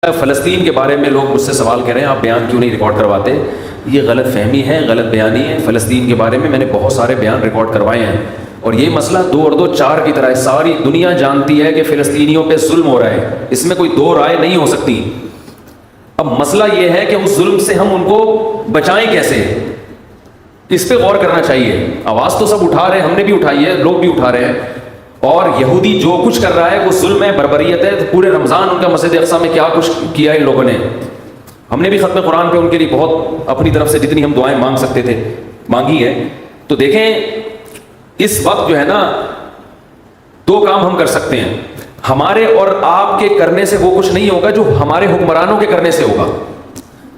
فلسطین کے بارے میں لوگ مجھ سے سوال کر رہے ہیں آپ بیان کیوں نہیں ریکارڈ کرواتے. یہ غلط فہمی ہے, غلط بیانی ہے. فلسطین کے بارے میں نے بہت سارے بیان ریکارڈ کروائے ہیں, اور یہ مسئلہ 2 اور 2 4 کی طرح ہے. ساری دنیا جانتی ہے کہ فلسطینیوں پہ ظلم ہو رہا ہے, اس میں کوئی دو رائے نہیں ہو سکتی. اب مسئلہ یہ ہے کہ اس ظلم سے ہم ان کو بچائیں کیسے, اس پہ غور کرنا چاہیے. آواز تو سب اٹھا رہے ہیں, ہم نے بھی اٹھائی ہے, لوگ بھی اٹھا رہے ہیں. اور یہودی جو کچھ کر رہا ہے وہ ظلم ہے, بربریت ہے. پورے رمضان ان کا مسجد اقصیٰ میں کیا کچھ کیا ہے ان لوگوں نے. ہم نے بھی ختم قرآن پہ ان کے لیے بہت اپنی طرف سے جتنی ہم دعائیں مانگ سکتے تھے مانگی ہے. تو دیکھیں اس وقت جو ہے نا 2 کام ہم کر سکتے ہیں. ہمارے اور آپ کے کرنے سے وہ کچھ نہیں ہوگا جو ہمارے حکمرانوں کے کرنے سے ہوگا.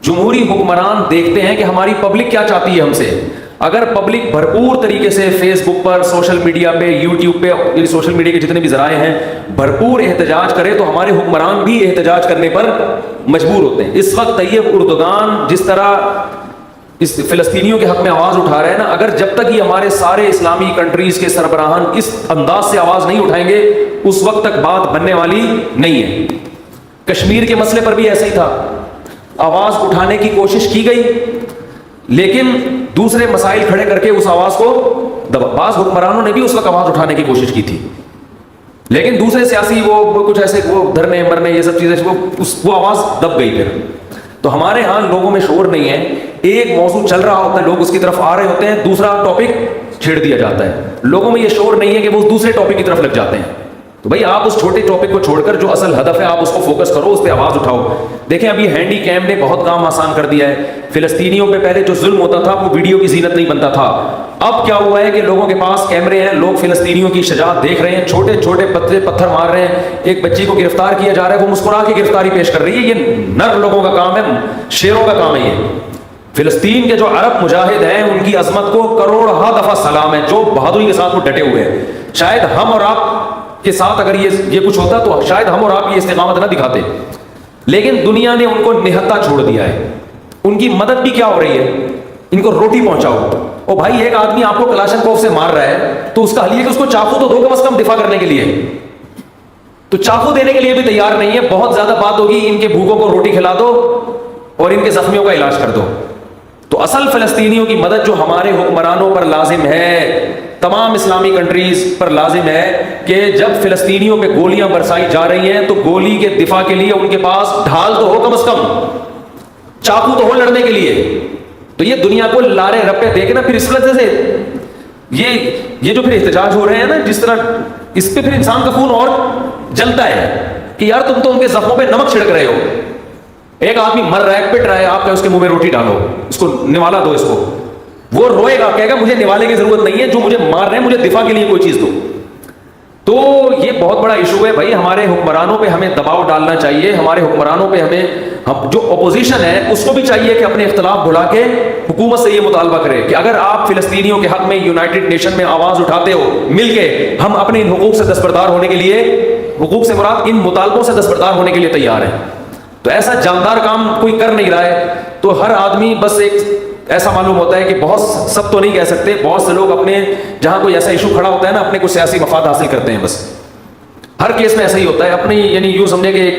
جمہوری حکمران دیکھتے ہیں کہ ہماری پبلک کیا چاہتی ہے ہم سے. اگر پبلک بھرپور طریقے سے فیس بک پر, سوشل میڈیا پہ, یوٹیوب پہ, سوشل میڈیا کے جتنے بھی ذرائع ہیں, بھرپور احتجاج کرے تو ہمارے حکمران بھی احتجاج کرنے پر مجبور ہوتے ہیں. اس وقت طیب اردگان جس طرح اس فلسطینیوں کے حق میں آواز اٹھا رہے ہیں نا, اگر جب تک یہ ہمارے سارے اسلامی کنٹریز کے سربراہان اس انداز سے آواز نہیں اٹھائیں گے اس وقت تک بات بننے والی نہیں ہے. کشمیر کے مسئلے پر بھی ایسا ہی تھا, آواز اٹھانے کی کوشش کی گئی لیکن دوسرے مسائل کھڑے کر کے اس آواز کو بعض حکمرانوں نے بھی اس وقت آواز اٹھانے کی کوشش کی تھی, لیکن دوسرے سیاسی وہ کچھ ایسے وہ دھرنے مرنے یہ سب چیزیں وہ آواز دب گئی. پھر تو ہمارے ہاں لوگوں میں شعور نہیں ہے. ایک موضوع چل رہا ہوتا ہے, لوگ اس کی طرف آ رہے ہوتے ہیں, دوسرا ٹاپک چھیڑ دیا جاتا ہے. لوگوں میں یہ شعور نہیں ہے کہ وہ دوسرے ٹاپک کی طرف لگ جاتے ہیں. تو بھائی آپ اس چھوٹے ٹاپک کو چھوڑ کر جو اصل ہدف ہے آپ اس کو فوکس کرو, اس پہ آواز اٹھاؤ. دیکھیں ابھی ہینڈی کیم نے بہت کام آسان کر دیا ہے. فلسطینیوں پہ پہلے جو ظلم ہوتا تھا وہ ویڈیو کی زینت نہیں بنتا تھا. اب کیا ہوا ہے کہ لوگوں کے پاس کیمرے ہیں, لوگ فلسطینیوں کی شجاعت دیکھ رہے ہیں, چھوٹے چھوٹے پتھر مار رہے ہیں. ایک بچی کو گرفتار کیا جا رہا ہے, وہ مسکرا کے گرفتاری پیش کر رہی ہے. یہ نر لوگوں کا کام ہے, شیروں کا کام ہے. یہ فلسطین کے جو عرب مجاہد ہیں ان کی عظمت کو کروڑہ دفعہ سلام ہے, جو بہادری کے ساتھ وہ ڈٹے ہوئے ہیں. شاید ہم اور آپ کے ساتھ اگر یہ کچھ ہوتا تو شاید ہم اور آپ یہ استقامت نہ دکھاتے, لیکن دنیا نے ان کو نہتا چھوڑ دیا ہے. ان کی مدد بھی کیا ہو رہی ہے, ان کو روٹی پہنچاؤ. او بھائی ایک آدمی آپ کو کلاشنکوف سے مار رہا ہے تو اس کا حل یہ کہ اس کو چاقو تو دو کم از کم دفاع کرنے کے لیے, تو چاقو دینے کے لیے بھی تیار نہیں ہے. بہت زیادہ بات ہوگی ان کے بھوکوں کو روٹی کھلا دو اور ان کے زخمیوں کا علاج کر دو. تو اصل فلسطینیوں کی مدد جو ہمارے حکمرانوں پر لازم ہے, تمام اسلامی کنٹریز پر لازم ہے کہ جب فلسطینیوں پہ گولیاں برسائی جا رہی ہیں تو گولی کے دفاع کے لیے ان کے پاس ڈھال تو ہو, کم از کم چاقو تو ہو لڑنے کے لیے. تو یہ دنیا کو لارے رپے دے کے نا پھر اس وجہ سے یہ جو پھر احتجاج ہو رہے ہیں نا جس طرح, اس پہ پھر انسان کا خون اور جلتا ہے کہ یار تم تو ان کے زخموں پہ نمک چھڑک رہے ہو. ایک آدمی مر رہا ہے, پٹ رہا ہے, آپ کیا اس کے منہ میں روٹی ڈالو, اس کو نوالا دو. اس کو وہ روئے گا, کہے گا مجھے نوالے کی ضرورت نہیں ہے, جو مجھے مار رہے ہیں مجھے دفاع کے لیے کوئی چیز دو. تو یہ بہت بڑا ایشو ہے بھائی. ہمارے حکمرانوں پہ ہمیں دباؤ ڈالنا چاہیے. ہمارے حکمرانوں پہ ہم جو اپوزیشن ہے اس کو بھی چاہیے کہ اپنے اختلاف بھلا کے حکومت سے یہ مطالبہ کرے کہ اگر آپ فلسطینیوں کے حق میں یونائٹڈ نیشن میں آواز اٹھاتے ہو مل کے, ہم اپنے ان حقوق سے دستبردار ہونے کے لیے, حقوق سے مراد ان مطالبوں سے دستبردار ہونے کے لیے تیار ہیں. تو ایسا جاندار کام کوئی کر نہیں رہا ہے. تو ہر آدمی بس ایک ایسا معلوم ہوتا ہے کہ بہت سب تو نہیں کہہ سکتے, بہت سے لوگ اپنے جہاں کوئی ایسا ایشو کھڑا ہوتا ہے نا اپنے کچھ سیاسی مفاد حاصل کرتے ہیں. بس ہر کیس میں ایسا ہی ہوتا ہے. اپنی یعنی یوں سمجھے کہ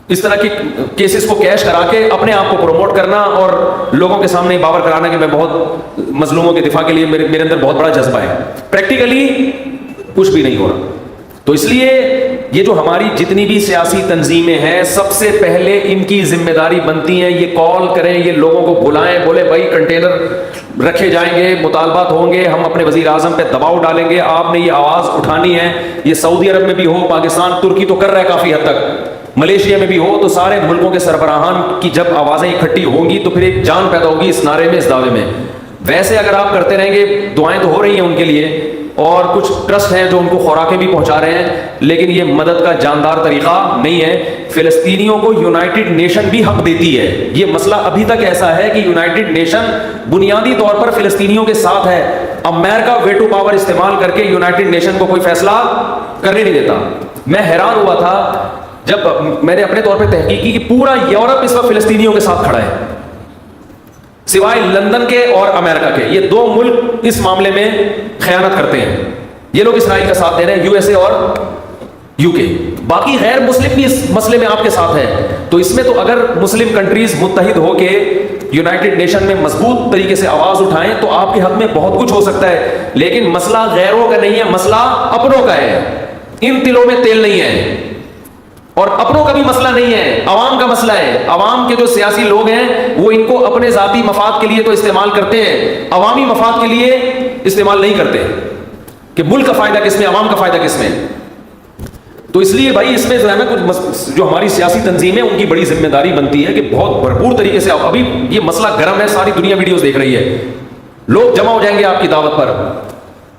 اس طرح کی کیسز کو کیش کرا کے اپنے آپ کو پروموٹ کرنا اور لوگوں کے سامنے باور کرانا کہ میں بہت مظلوموں کے دفاع کے لیے میرے اندر بہت بڑا جذبہ ہے. پریکٹیکلی کچھ بھی نہیں ہو رہا. تو اس لیے یہ جو ہماری جتنی بھی سیاسی تنظیمیں ہیں سب سے پہلے ان کی ذمہ داری بنتی ہے یہ کال کریں, یہ لوگوں کو بلائیں, بولے بھائی کنٹینر رکھے جائیں گے, مطالبات ہوں گے, ہم اپنے وزیر اعظم پہ دباؤ ڈالیں گے, آپ نے یہ آواز اٹھانی ہے. یہ سعودی عرب میں بھی ہو, پاکستان, ترکی تو کر رہا ہے کافی حد تک, ملیشیا میں بھی ہو, تو سارے ملکوں کے سربراہان کی جب آوازیں اکٹھی ہوں گی تو پھر ایک جان پیدا ہوگی اس نعرے میں, اس دعوے میں. ویسے اگر آپ کرتے رہیں گے, دعائیں تو ہو رہی ہیں ان کے لیے اور کچھ ٹرسٹ ہیں جو ان کو خوراکیں بھی پہنچا رہے ہیں, لیکن یہ مدد کا جاندار طریقہ نہیں ہے. فلسطینیوں کو یونائٹڈ نیشن بھی حق دیتی ہے. یہ مسئلہ ابھی تک ایسا ہے کہ یونائٹڈ نیشن بنیادی طور پر فلسطینیوں کے ساتھ ہے. امریکہ ویٹو پاور استعمال کر کے یونائٹڈ نیشن کو کوئی فیصلہ کرنے نہیں دیتا. میں حیران ہوا تھا جب میں نے اپنے طور پہ تحقیق کی کہ پورا یورپ اس وقت فلسطینیوں کے ساتھ کھڑا ہے سوائے لندن کے اور امریکہ کے. یہ 2 ملک اس معاملے میں خیانت کرتے ہیں. یہ لوگ اسرائیل کا ساتھ دے رہے ہیں, USA اور UK. باقی غیر مسلم بھی اس مسئلے میں آپ کے ساتھ ہے. تو اس میں تو اگر مسلم کنٹریز متحد ہو کے یونائٹڈ نیشن میں مضبوط طریقے سے آواز اٹھائیں تو آپ کے حد میں بہت کچھ ہو سکتا ہے. لیکن مسئلہ غیروں کا نہیں ہے, مسئلہ اپنوں کا ہے. ان دلوں میں تیل نہیں ہے, اور اپنوں کا بھی مسئلہ نہیں ہے, عوام کا مسئلہ ہے. عوام کے جو سیاسی لوگ ہیں وہ ان کو اپنے ذاتی مفاد کے لیے تو استعمال کرتے ہیں, عوامی مفاد کے لیے استعمال نہیں کرتے کہ ملک کا فائدہ کس میں, عوام کا فائدہ کس میں. تو اس لیے بھائی اس میں جو ہے نا کچھ جو ہماری سیاسی تنظیمیں ان کی بڑی ذمہ داری بنتی ہے کہ بہت بھرپور طریقے سے, ابھی یہ مسئلہ گرم ہے, ساری دنیا ویڈیوز دیکھ رہی ہے, لوگ جمع ہو جائیں گے آپ کی دعوت پر.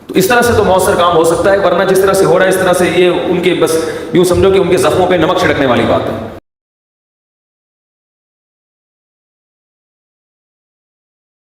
تو اس طرح سے تو مؤثر کام ہو سکتا ہے, ورنہ جس طرح سے ہو رہا ہے اس طرح سے یہ ان کے بس یوں سمجھو کہ ان کے زخموں پہ نمک چھڑکنے والی بات ہے.